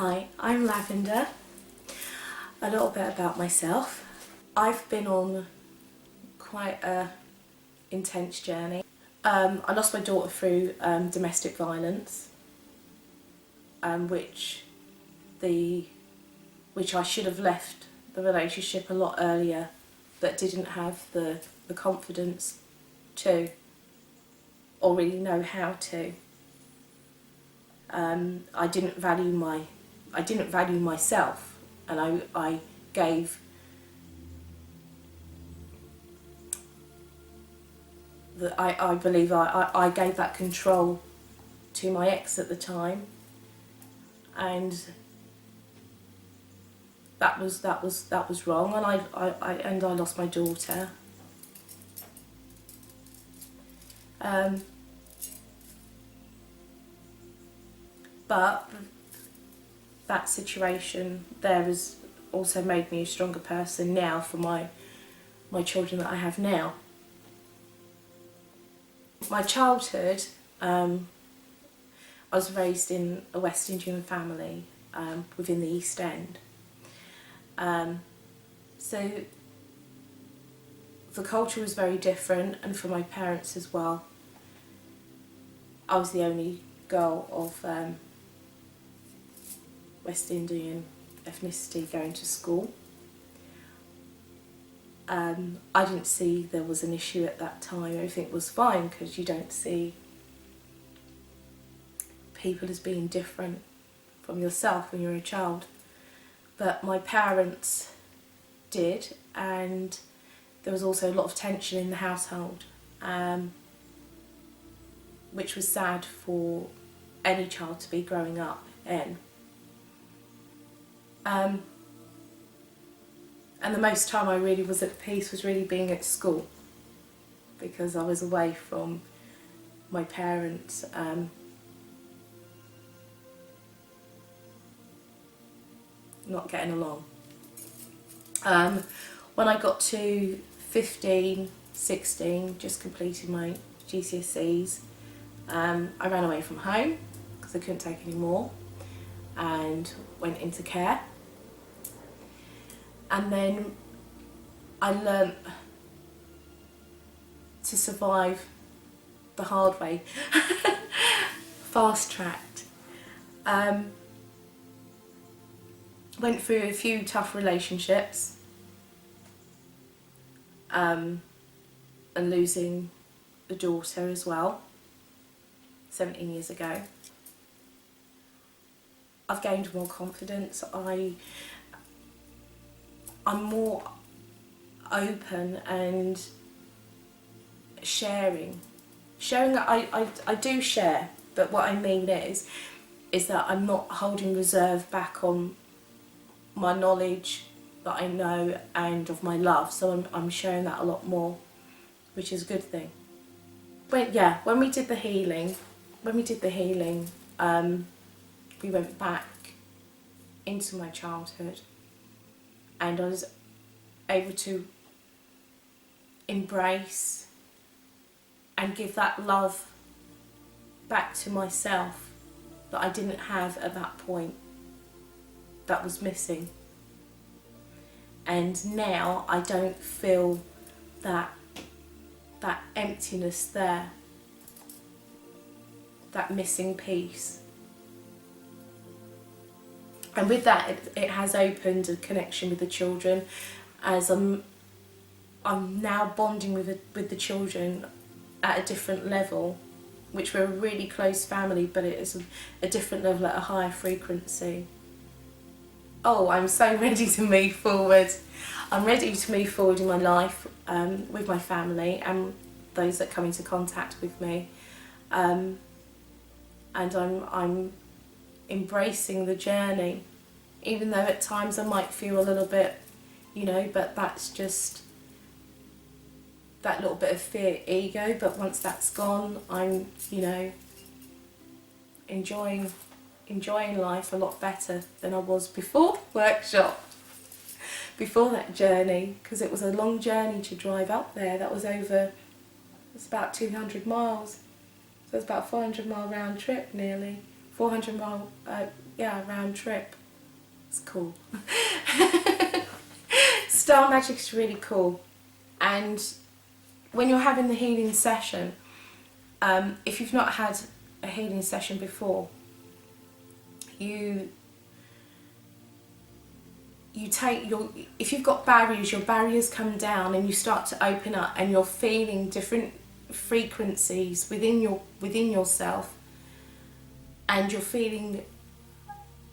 Hi, I'm Lavender. A little bit about myself. I've been on quite a intense journey. I lost my daughter through domestic violence, which I should have left the relationship a lot earlier, but didn't have the confidence to, or really know how to. I didn't value myself, and I gave I believe I gave that control to my ex at the time, and that was wrong, and I lost my daughter. But that situation there has also made me a stronger person now for my children that I have now. My childhood, I was raised in a West Indian family within the East End. So the culture was very different, and for my parents as well. I was the only girl of West Indian ethnicity going to school. I didn't see there was an issue at that time. Everything was fine because you don't see people as being different from yourself when you're a child. But my parents did, and there was also a lot of tension in the household, which was sad for any child to be growing up in. And the most time I really was at peace was really being at school, because I was away from my parents. Not getting along. When I got to 15, 16, just completed my GCSEs, I ran away from home because I couldn't take any more and went into care. And then I learnt to survive the hard way, fast-tracked. Went through a few tough relationships, and losing a daughter as well, 17 years ago. I've gained more confidence. I'm more open and sharing. I do share, but what I mean is that I'm not holding reserve back on my knowledge that I know and of my love, so I'm sharing that a lot more, which is a good thing. But yeah, when we did the healing, we went back into my childhood, and I was able to embrace and give that love back to myself that I didn't have at that point, that was missing. And now I don't feel that emptiness there, that missing piece. And with that, it has opened a connection with the children, as I'm now bonding with the children at a different level, which we're a really close family, but it is a different level at a higher frequency. Oh, I'm so ready to move forward. I'm ready to move forward in my life, with my family and those that come into contact with me. And I'm embracing the journey, even though at times I might feel a little bit, but that's just that little bit of fear, ego. But once that's gone, I'm, enjoying life a lot better than I was before workshop, before that journey, because it was a long journey to drive up there. That was it's about 200 miles, so it's about a 400 mile round trip, nearly 400 mile yeah, round trip. It's cool. Star magic's really cool. And when you're having the healing session, if you've not had a healing session before, you take if you've got barriers, your barriers come down and you start to open up, and you're feeling different frequencies within yourself, and you're feeling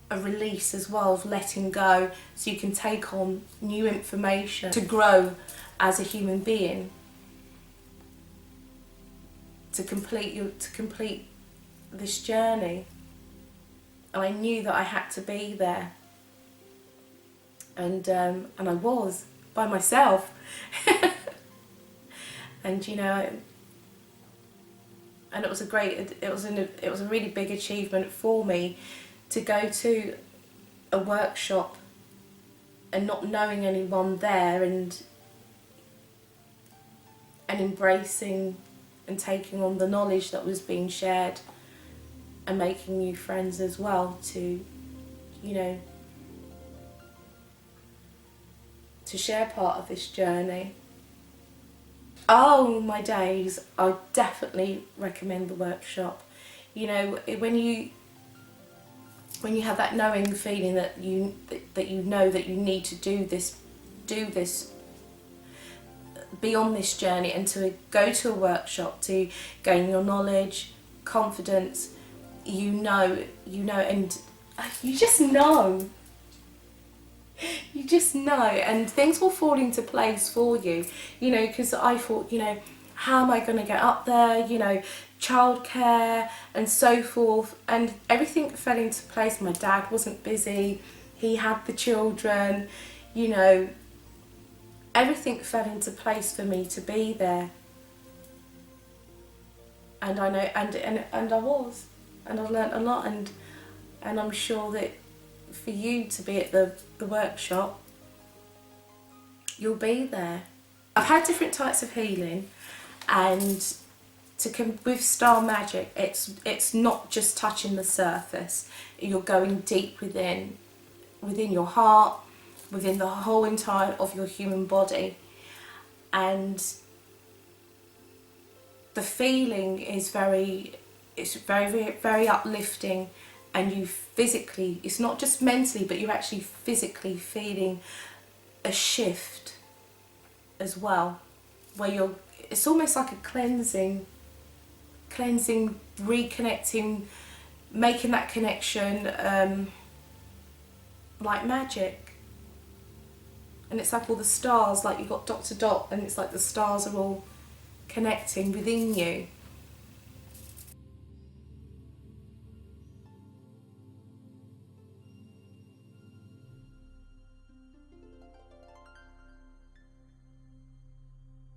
a release as well of letting go, so you can take on new information to grow as a human being, to complete this journey. And I knew that I had to be there, and I was by myself. And you know, and it was a really big achievement for me to go to a workshop and not knowing anyone there, and embracing and taking on the knowledge that was being shared, and making new friends as well, to, you know, to share part of this journey. Oh my days, I definitely recommend the workshop. You know, when you have that knowing feeling that you know that you need to do this, be on this journey, and to go to a workshop to gain your knowledge, confidence, you know, and you just know. You just know, and things will fall into place for you, you know, because I thought, you know, how am I going to get up there, you know, childcare and so forth, and everything fell into place. My dad wasn't busy, he had the children, you know, everything fell into place for me to be there. And I know, and I was, and I learnt a lot, and I'm sure that for you to be at the workshop, you'll be there. I've had different types of healing, and with star magic, it's not just touching the surface. You're going deep within your heart, within the whole entire of your human body, and the feeling is very uplifting. And you physically, it's not just mentally, but you're actually physically feeling a shift as well, where it's almost like a cleansing, reconnecting, making that connection, like magic. And it's like all the stars, like you've got dot to dot, and it's like the stars are all connecting within you.